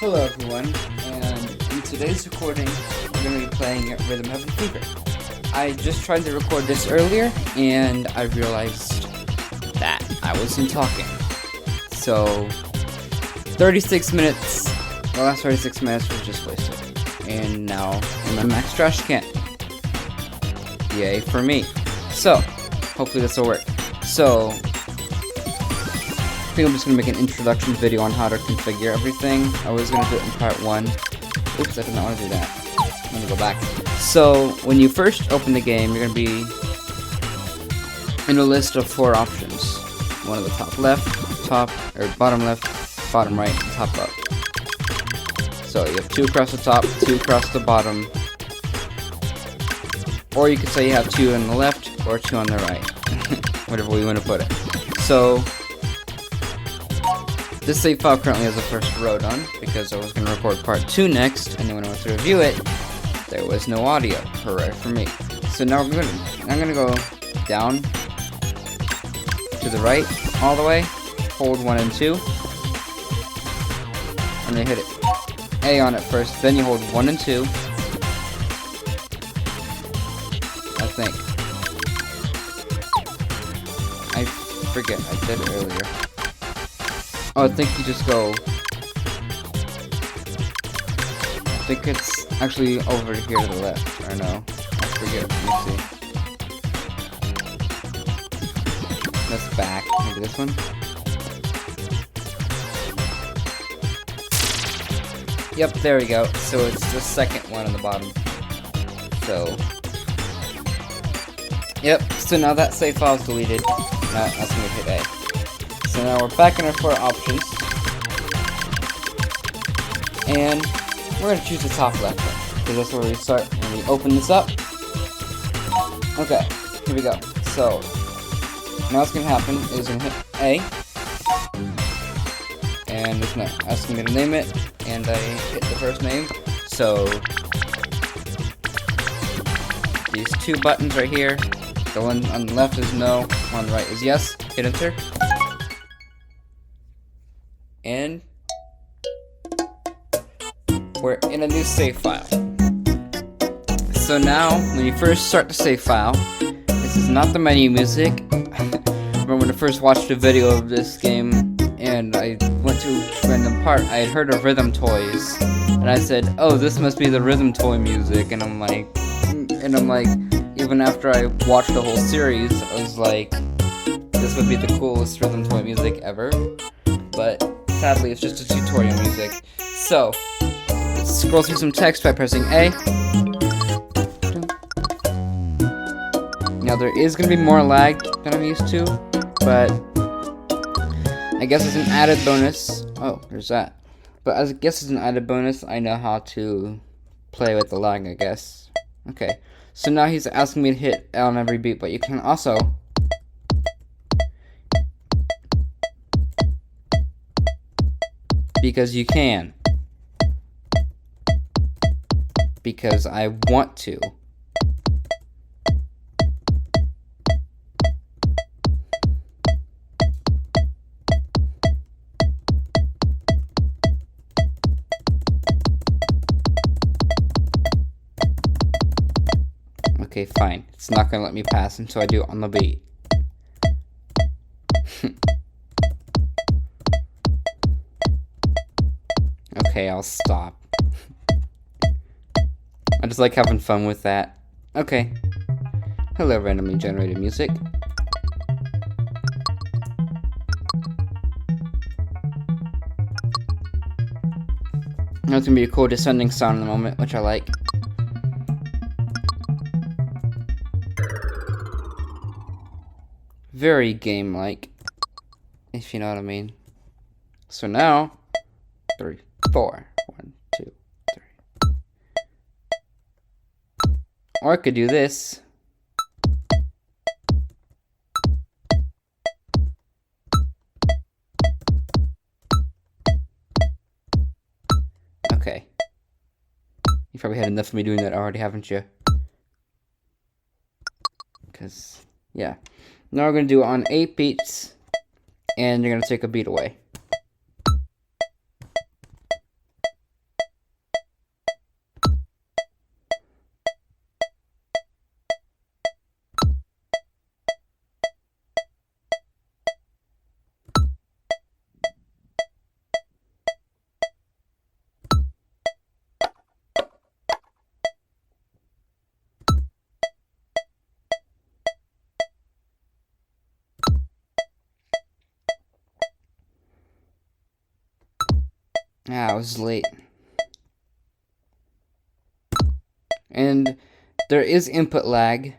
Hello everyone, and in today's recording, we're going to be playing Rhythm Heaven Fever. I just tried to record this earlier, and I realized that I wasn't talking. So, 36 minutes, the last 36 minutes was just wasted. And now, I'm a max trash can. Yay for me. So, hopefully this will work. So, I think I'm just going to make an introduction video on how to configure everything. I was going to do it in part 1. Oops, I did not want to do that. I'm going to go back. So, when you first open the game, you're going to be in a list of 4 options. One at the top left, bottom left, bottom right, and top up. So, you have 2 across the top, 2 across the bottom. Or you could say you have 2 on the left, or 2 on the right. Whatever we want to put it. So, this save file currently has the first row done, because I was going to record part 2 next, and then when I went to review it, there was no audio. Hooray for me. So now I'm going to go down to the right, all the way, hold 1 and 2, and then hit it A on it first, then you hold 1 and 2, I think. I forget, I did it earlier. Oh, I think you just go... I think it's actually over here to the left, or no. I forget, let me see. That's back. Maybe this one? Yep, there we go. So it's the second one on the bottom. So... Yep, so now that save file is deleted. Now that's going to hit A. So now we're back in our 4 options, and we're going to choose the top left one, because that's where we start when we open this up. Okay, here we go. So, now what's going to happen is going to hit A, and it's going to ask me to name it, and I hit the first name. So, these 2 buttons right here, the one on the left is no, one on the right is yes, hit enter. And we're in a new save file. So now, when you first start the save file, this is not the menu music. Remember when I first watched a video of this game, and I went to a random part, I had heard of Rhythm Toys, and I said, oh, this must be the Rhythm Toy music, and I'm like, even after I watched the whole series, I was like, this would be the coolest Rhythm Toy music ever, but sadly, it's just a tutorial music. So, let's scroll through some text by pressing A. Now, there is going to be more lag than I'm used to, but I guess it's an added bonus. Oh, there's that. But I guess it's an added bonus. I know how to play with the lag, I guess. Okay, so now he's asking me to hit L on every beat, but you can also... Because you can. Because I want to. Okay, fine. It's not gonna let me pass until I do it on the beat. Okay, I'll stop. I just like having fun with that. Okay. Hello, randomly generated music. Now it's gonna be a cool descending sound in a moment, which I like. Very game-like, if you know what I mean. So now, 3, 4, 1, 2, 3. Or I could do this. Okay. You probably had enough of me doing that already, haven't you? Because, yeah. Now we're going to do it on 8 beats, and you're going to take a beat away. Ah, I was late. And there is input lag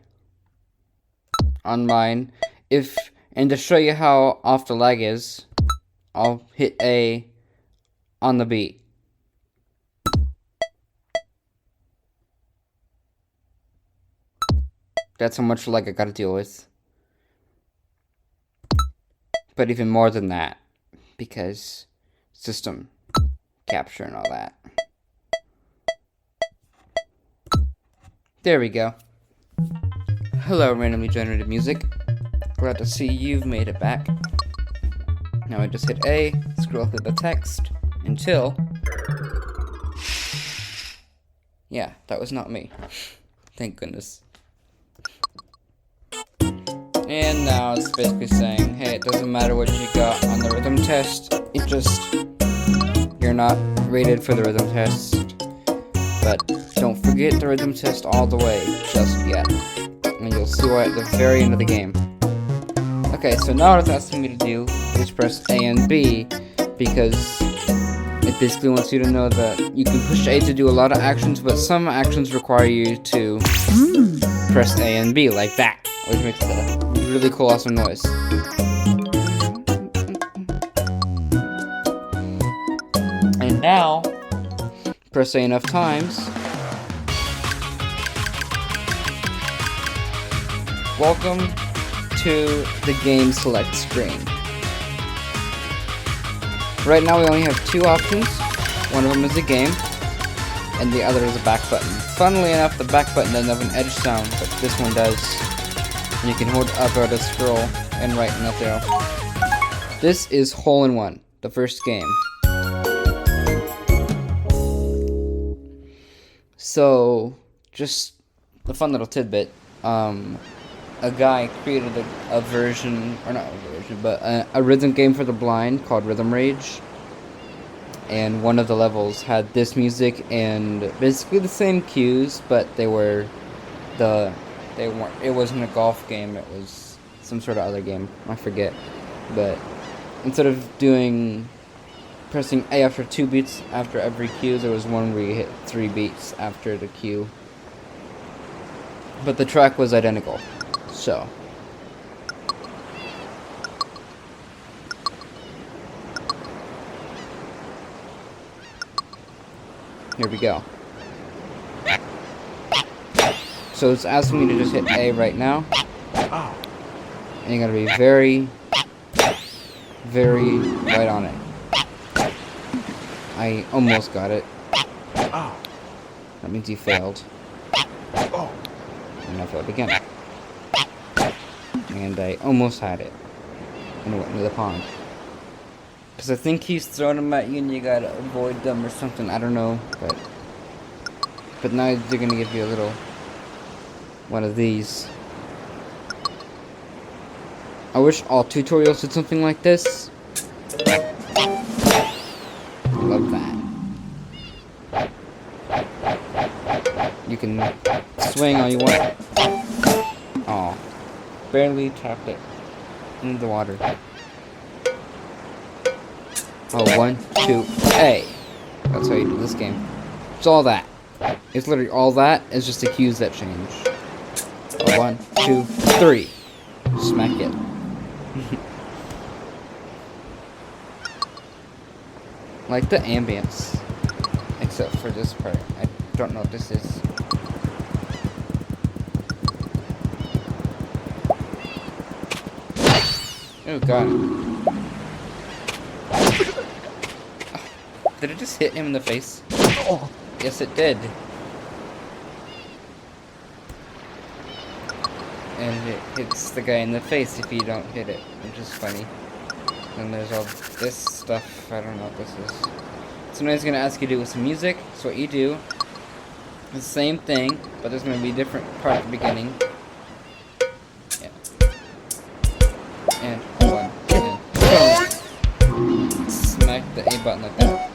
on mine. And to show you how off the lag is, I'll hit A on the beat. That's how much lag I gotta deal with. But even more than that, because system capture and all that. There we go. Hello, randomly generated music. Glad to see you've made it back. Now I just hit A, scroll through the text, until... Yeah, that was not me. Thank goodness. And now it's basically saying, hey, it doesn't matter what you got on the rhythm test, it just... You're not rated for the rhythm test. But don't forget the rhythm test all the way, just yet. And you'll see why at the very end of the game. Okay, so now what it's asking me to do is press A and B, because it basically wants you to know that you can push A to do a lot of actions, but some actions require you to press A and B, like that, which makes a really cool, awesome noise. And now, press A enough times. Welcome to the game select screen. Right now we only have two options. One of them is a game, and the other is a back button. Funnily enough, the back button doesn't have an edge sound, but this one does. And you can hold up or to scroll and right and up arrow. This is Hole in One, the first game. So, just a fun little tidbit. A guy created a version, or not a version, but a rhythm game for the blind called Rhythm Rage. And one of the levels had this music and basically the same cues, but it wasn't a golf game, it was some sort of other game, I forget. But instead of pressing A after 2 beats after every cue, there was one where you hit 3 beats after the cue. But the track was identical. So, here we go. So it's asking me to just hit A right now. And you gotta be very, very right on it. I almost got it. That means you failed. And I failed again. And I almost had it. And it went into the pond. Because I think he's throwing them at you and you gotta avoid them or something. I don't know. But now they're gonna give you a little one of these. I wish all tutorials did something like this. Love that. You can swing all you want. Aw. Barely tapped it into the water. Oh, 1, 2, A. That's how you do this game. It's all that. It's literally all that. It's just the cues that change. Oh, 1, 2, 3. Smack it. Like the ambience. Except for this part. I don't know what this is. Oh god. Did it just hit him in the face? Oh, yes it did. And it hits the guy in the face if you don't hit it, which is funny. And there's all this stuff, I don't know what this is. So now he's going to ask you to do with some music, so what you do is the same thing, but there's going to be a different part at the beginning. Yeah. And one, and boom! Smack the A button like that.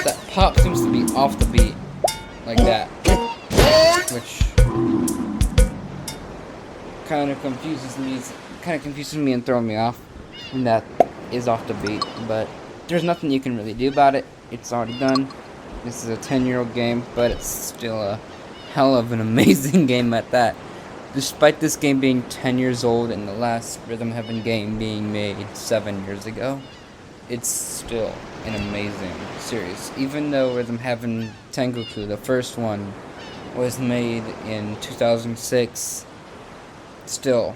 That pop seems to be off the beat, like that. Which kind of confuses me and throwing me off. And that is off the beat, but there's nothing you can really do about it. It's already done. This is a 10-year-old game, but it's still a hell of an amazing game at that. Despite this game being 10 years old and the last Rhythm Heaven game being made 7 years ago, it's still an amazing series. Even though Rhythm Heaven Tengoku, the first one, was made in 2006, still,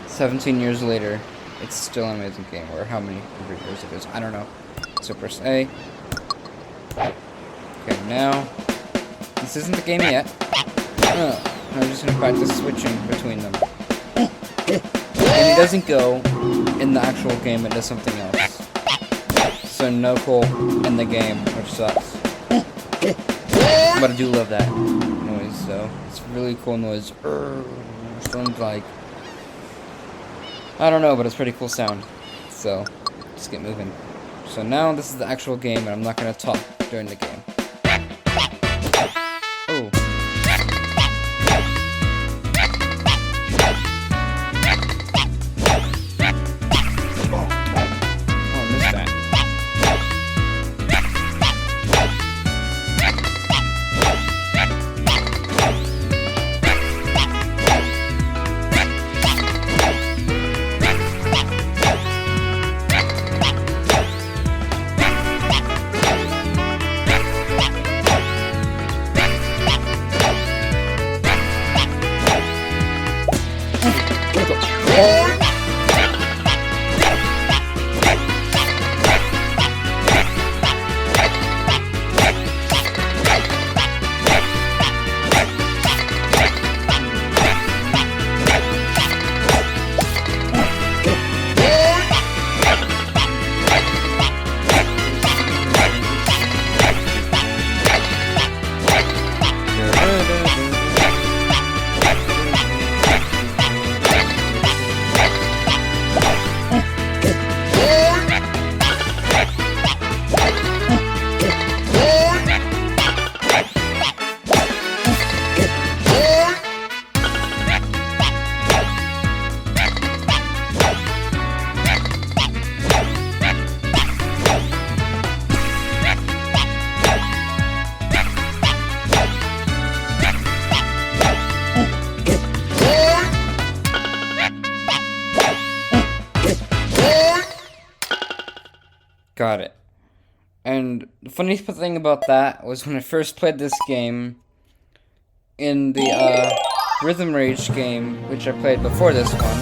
17 years later, it's still an amazing game. Or how many years it is, I don't know. So press A. Okay, now, this isn't the game yet. I'm just gonna practice switching between them. And it doesn't go in the actual game, it does something else. So no cool in the game, which sucks. But I do love that noise, though. It's a really cool noise. Sounds like, I don't know, but it's a pretty cool sound. So, let's get moving. So now this is the actual game, and I'm not gonna talk during the game. Oh. Got it. And the funny thing about that was when I first played this game in the Rhythm Rage game, which I played before this one,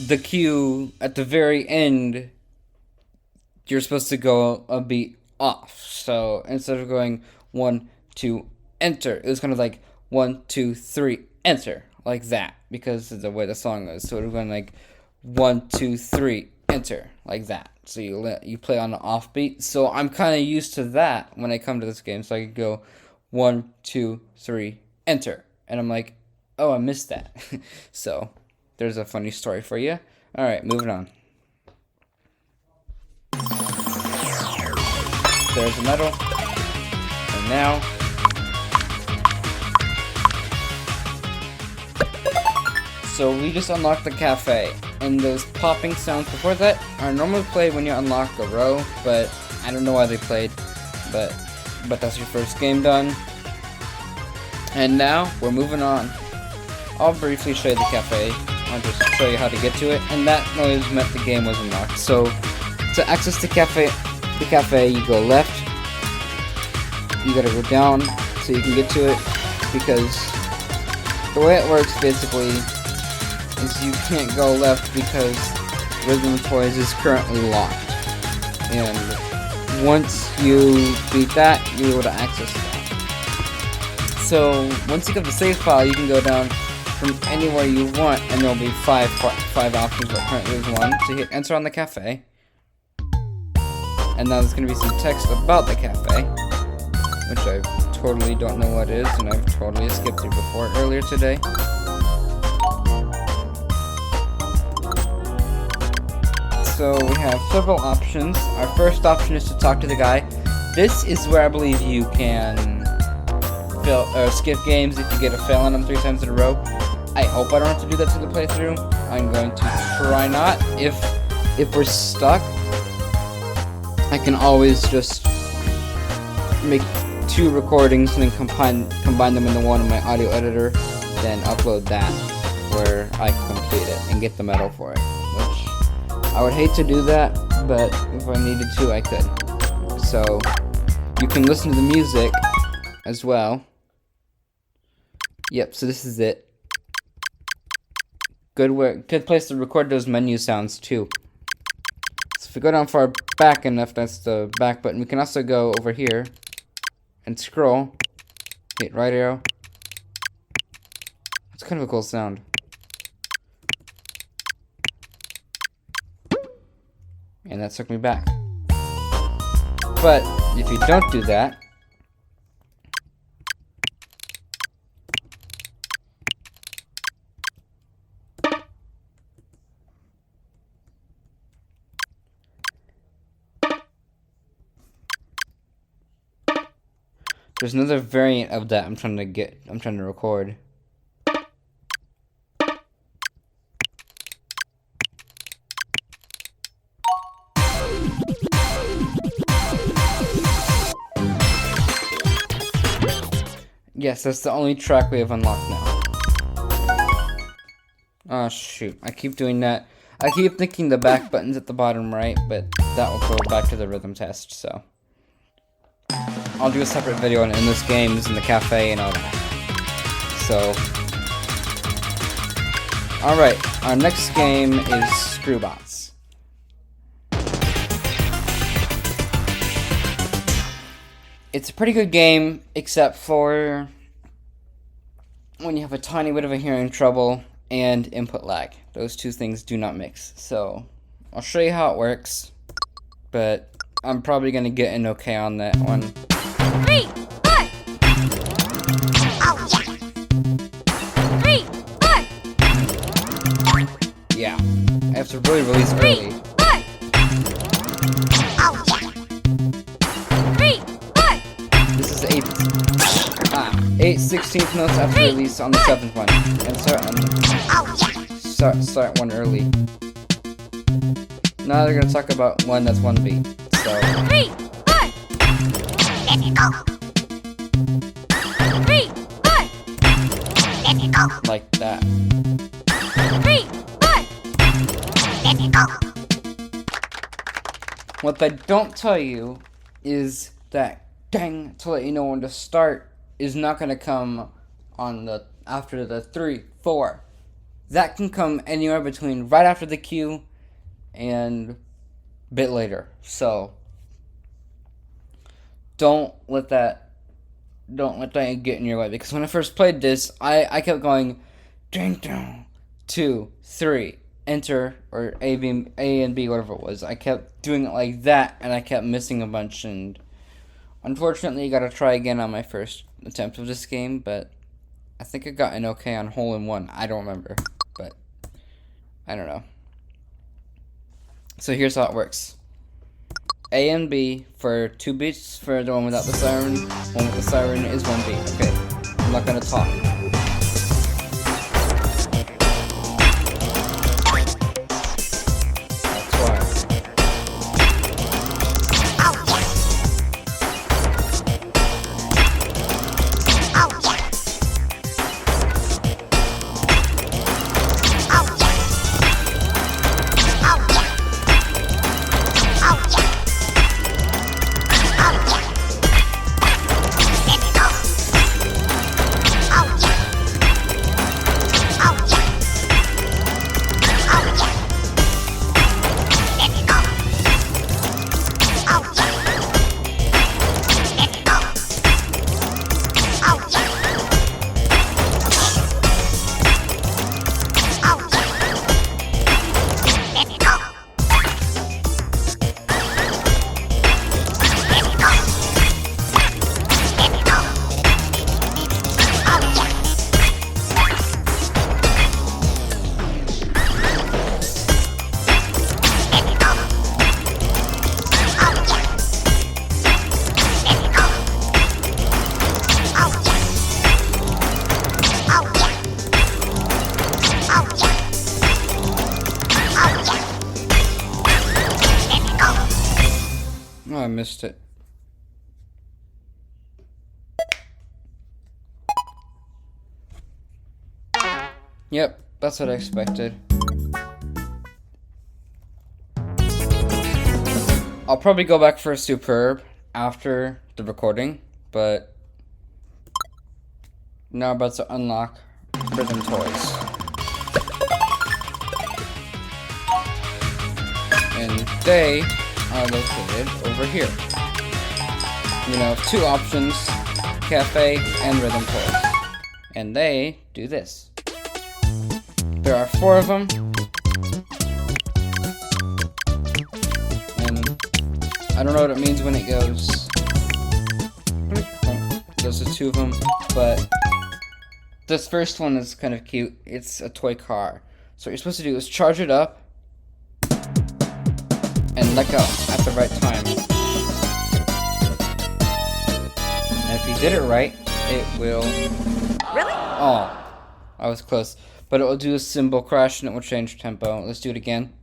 the cue at the very end, you're supposed to go a beat off. So instead of going 1, 2, enter, it was kind of like 1, 2, 3, enter, like that, because of the way the song is. So it was going like 1, 2, 3, enter, like that. So you play on the offbeat. So I'm kind of used to that when I come to this game. So I could go 1, 2, 3, enter, and I'm like, oh, I missed that. So there's a funny story for you. All right, moving on. There's the medal, and now so we just unlocked the cafe, and those popping sounds before that are normally played when you unlock a row, but I don't know why they played, but that's your first game done. And now we're moving on. I'll briefly show you the cafe. I'll just show you how to get to it, and that noise meant the game was unlocked. So to access the cafe, you go left. You gotta go down so you can get to it, because the way it works basically is you can't go left because Rhythm Toys is currently locked. And once you beat that, you're able to access that. So once you get the save file, you can go down from anywhere you want, and there'll be five options, but currently there's one. So hit enter on the cafe, and now there's going to be some text about the cafe, which I totally don't know what it is, and I've totally skipped it before earlier today. So we have several options. Our first option is to talk to the guy. This is where I believe you can skip games if you get a fail on them 3 times in a row. I hope I don't have to do that to the playthrough. I'm going to try not. If we're stuck, I can always just make 2 recordings and then combine them into one in my audio editor, then upload that where I complete it and get the medal for it. Which I would hate to do that, but if I needed to, I could. So you can listen to the music as well. Yep, so this is it. Good place to record those menu sounds too. So if we go down far back enough, that's the back button. We can also go over here and scroll. Hit right arrow. It's kind of a cool sound. And that took me back. But if you don't do that, there's another variant of that I'm trying to record. Yes, that's the only track we have unlocked now. Oh shoot, I keep doing that. I keep thinking the back button's at the bottom right, but that will go back to the rhythm test, so. I'll do a separate video on endless games in the cafe and all that. So, alright, our next game is Screwbots. It's a pretty good game, except for when you have a tiny bit of a hearing trouble and input lag. Those 2 things do not mix. So, I'll show you how it works, but I'm probably going to get an okay on that one. 3, 4. Oh yeah. 3, 4. Yeah, I have to really release early. 3, 4. Oh yeah. 3, 4. This is 8 16th notes after release on the 7th one, and start one early. Now they're gonna talk about one that's 1 beat. So 3, 4. Let it go. 3, 4. Let it go. like that. 3, 4. Let it go. What they don't tell you is that dang to let you know when to start is not gonna come on the after the 3, 4. That can come anywhere between right after the cue and a bit later. So don't let that get in your way, because when I first played this, I kept going ding dong 2, 3, enter, or A and B, whatever it was. I kept doing it like that, and I kept missing a bunch, and unfortunately, I gotta try again on my first attempt of this game, but I think I got an okay on hole in one. I don't remember, but I don't know. So here's how it works. A and B for 2 beats for the one without the siren. One with the siren is 1 beat. Okay, I'm not gonna talk. That's why. Oh yeah. I missed it. Yep, that's what I expected. I'll probably go back for a Superb after the recording, but now I'm about to unlock Rhythm Toys. And they are located over here. You know, 2 options, Cafe and Rhythm Toys. And they do this. There are 4 of them. And I don't know what it means when it goes. Those are 2 of them, but this first one is kind of cute. It's a toy car. So what you're supposed to do is charge it up and let go at the right time. And if you did it right, it will... Really? Oh, I was close. But it will do a cymbal crash and it will change tempo. Let's do it again.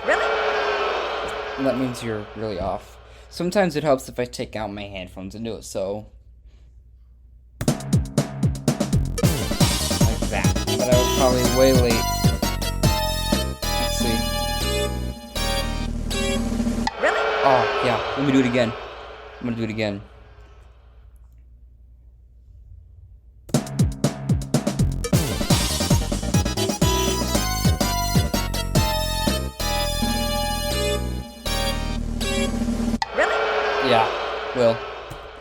Really? That means you're really off. Sometimes it helps if I take out my headphones and do it so. Like that. But I was probably way late. Let's see. Really? Oh, yeah. Let me do it again. I'm gonna do it again. Yeah, well,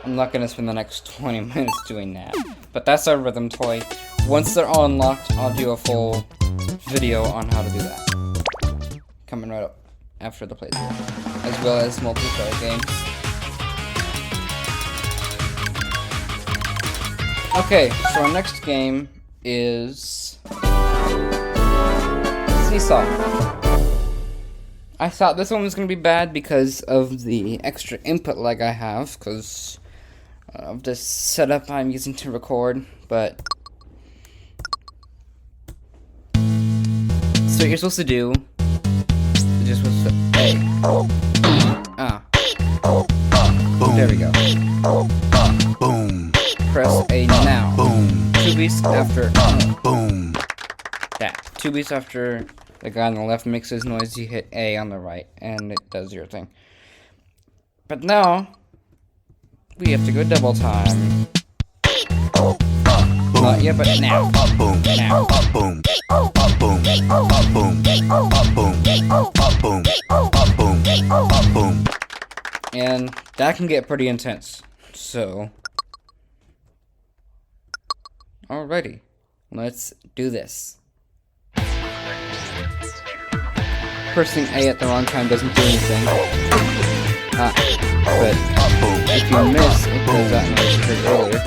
I'm not gonna spend the next 20 minutes doing that. But that's our Rhythm Toy. Once they're all unlocked, I'll do a full video on how to do that. Coming right up after the playthrough. As well as multiplayer games. Okay, so our next game is... Seesaw. I thought this one was going to be bad because of the extra input lag I have, because of this setup I'm using to record, but... So what you're supposed to do, you're supposed to... Hey. Ah. There we go. Boom. Press A now. Boom. 2 beats after... Boom. That. 2 beats after... The guy on the left makes his noise, you hit A on the right, and it does your thing. But now, we have to go double time. Not yet, but now. Boom. Now. Boom. Boom. Boom. Boom. Boom. And that can get pretty intense. So, alrighty, let's do this. Pressing A at the wrong time doesn't do anything. But if you miss, it does that noise you heard earlier.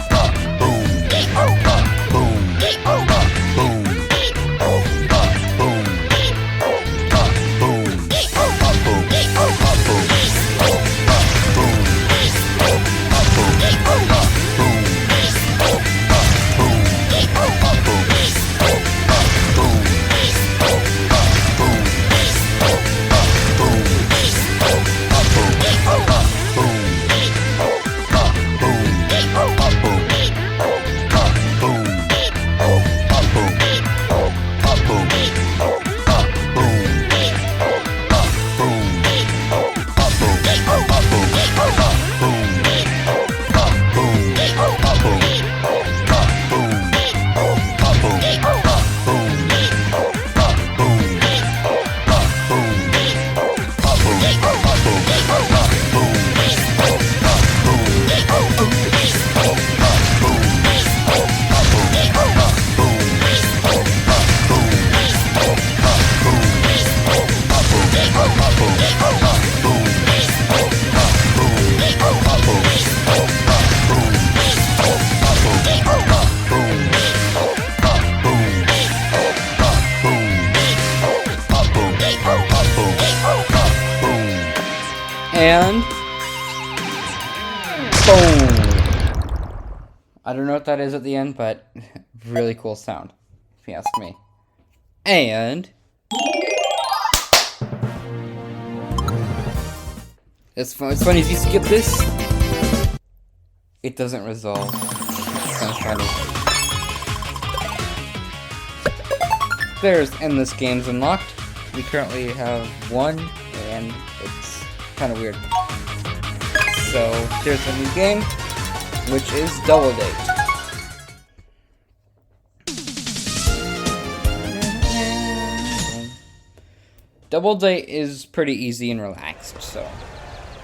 And boom! I don't know what that is at the end, but really cool sound, if you ask me. And it's funny if you skip this, it doesn't resolve. It's kind of funny. There's endless games unlocked. We currently have one, and it's kind of weird. So here's a new game, which is Double Date. Double Date is pretty easy and relaxed, so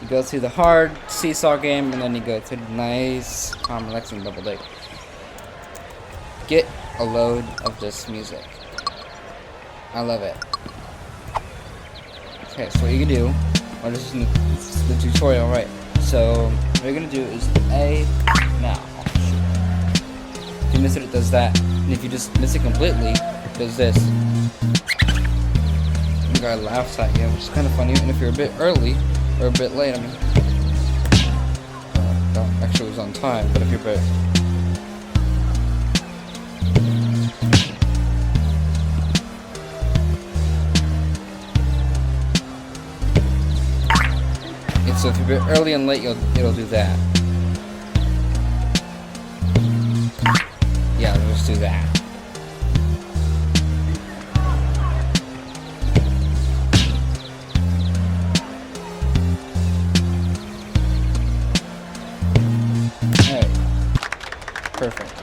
you go through the hard seesaw game, and then you go through the nice, calm, relaxing Double Date. Get a load of this music. I love it. Okay, so what you can do, this is the tutorial, right? So what you're gonna do is A now. If you miss it, it does that, and if you just miss it completely, it does this. The guy laughs at you, which is kind of funny. And if you're a bit early or a bit late, I mean, actually it was on time, but if you're a bit. So if you're a bit early and late, it'll do that. Yeah, it'll just do that. Alright. Perfect.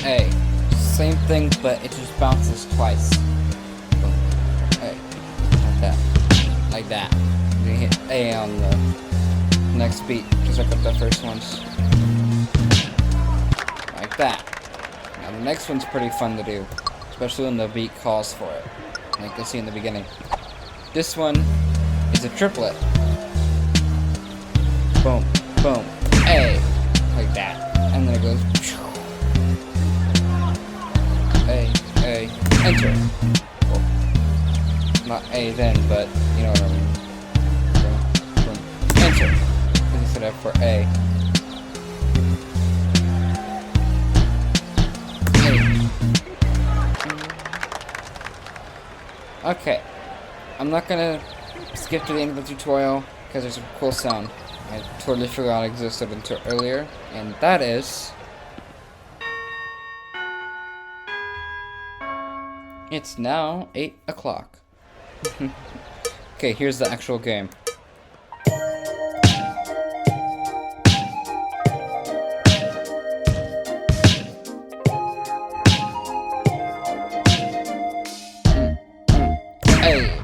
A. Same thing, but it just bounces twice. Boom. A. Like that. Like that. You hit A on the next beat, just like the first ones. Like that. Now the next one's pretty fun to do, especially when the beat calls for it, like you see in the beginning. This one is a triplet. Boom, boom, A. Like that. And then it goes A, enter. Well, not A then, but you know what I mean. Boom, boom, enter. Instead of for A. Okay. I'm not gonna skip to the end of the tutorial because there's a cool sound I totally forgot existed until earlier, and that is. It's now 8 o'clock. Okay, here's the actual game. Hey.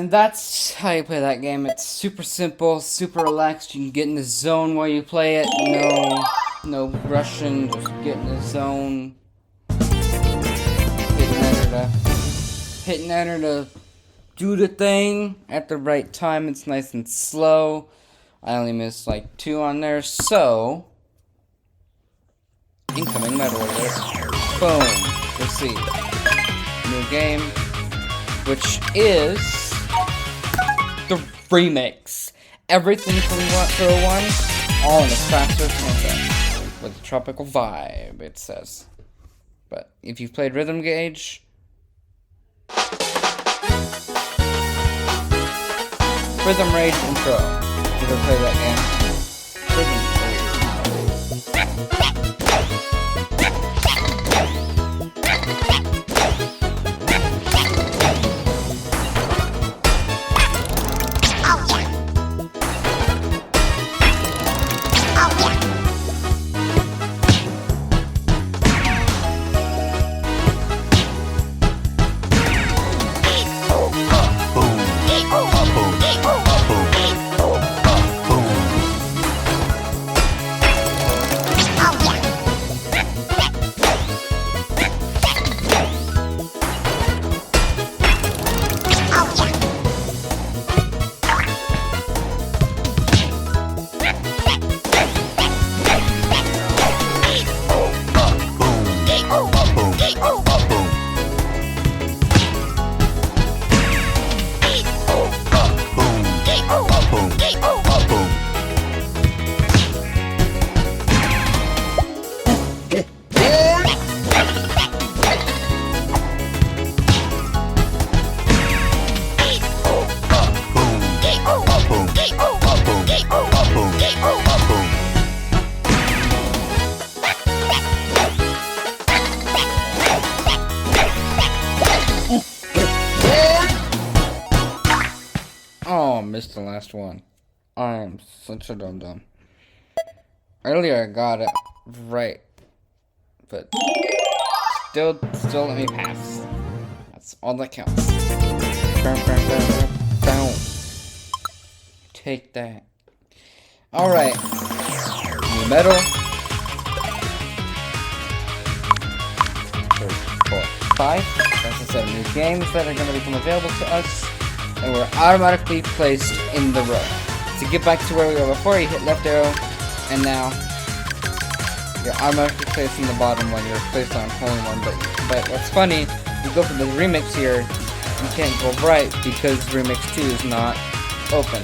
And that's how you play that game. It's super simple, super relaxed. You can get in the zone while you play it. No rushing, just get in the zone. Hitting enter to do the thing at the right time. It's nice and slow. I only missed like 2 on there, so incoming metal alert. Boom. Proceed. New game, which is the remix. Everything from Zero 1, all in a faster tempo with a tropical vibe, it says. But if you've played Rhythm Gauge, Rhythm Rage intro. Did you ever play that game? Rhythm Oh, missed the last one. I'm such a dum-dum. Earlier I got it right, but still let me pass. That's all that counts. Take that. Alright. New metal. 3, 4, 5. That's the 7 new games that are going to become available to us. And we're automatically placed in the row. To get back to where we were before, you hit left arrow, and now you're automatically placed in the bottom when you're placed on holy one. But what's funny, you go for the remix here, you can't go right because remix 2 is not open.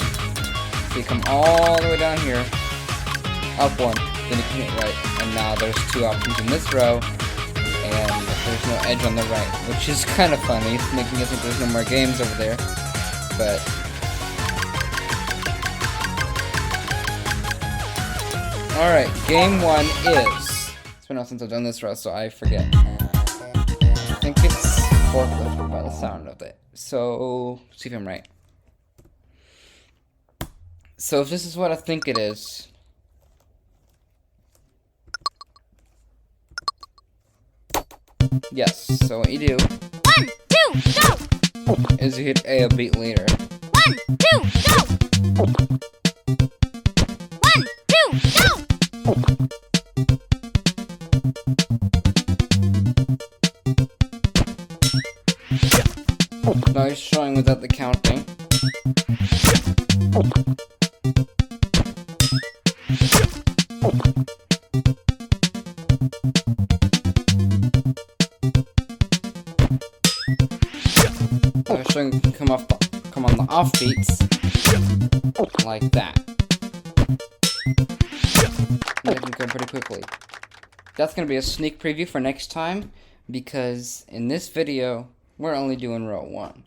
So you come all the way down here, up 1, then you can hit right, and now there's 2 options in this row, and there's no edge on the right, which is kind of funny, it's making you think there's no more games over there. But alright, game 1 is, it's been a while since I've done this row, so I forget. I think it's forklift by the sound of it. So, see if I'm right. So if this is what I think it is, yes, so what you do 1, 2, go! is you hit A beat later. 1, 2, go! 1, 2, go! Now he's showing without the counting. Now he's showing come on the off beats like that. And they can go pretty quickly. That's gonna be a sneak preview for next time, because in this video we're only doing row 1.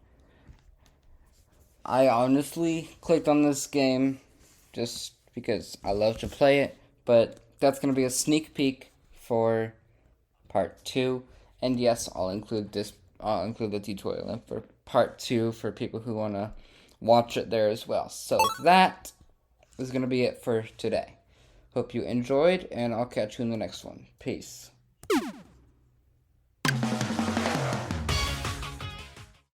I honestly clicked on this game just because I love to play it, but that's going to be a sneak peek for part 2. And yes, I'll include the tutorial link for part 2 for people who want to watch it there as well. So that is going to be it for today. Hope you enjoyed, and I'll catch you in the next one. Peace.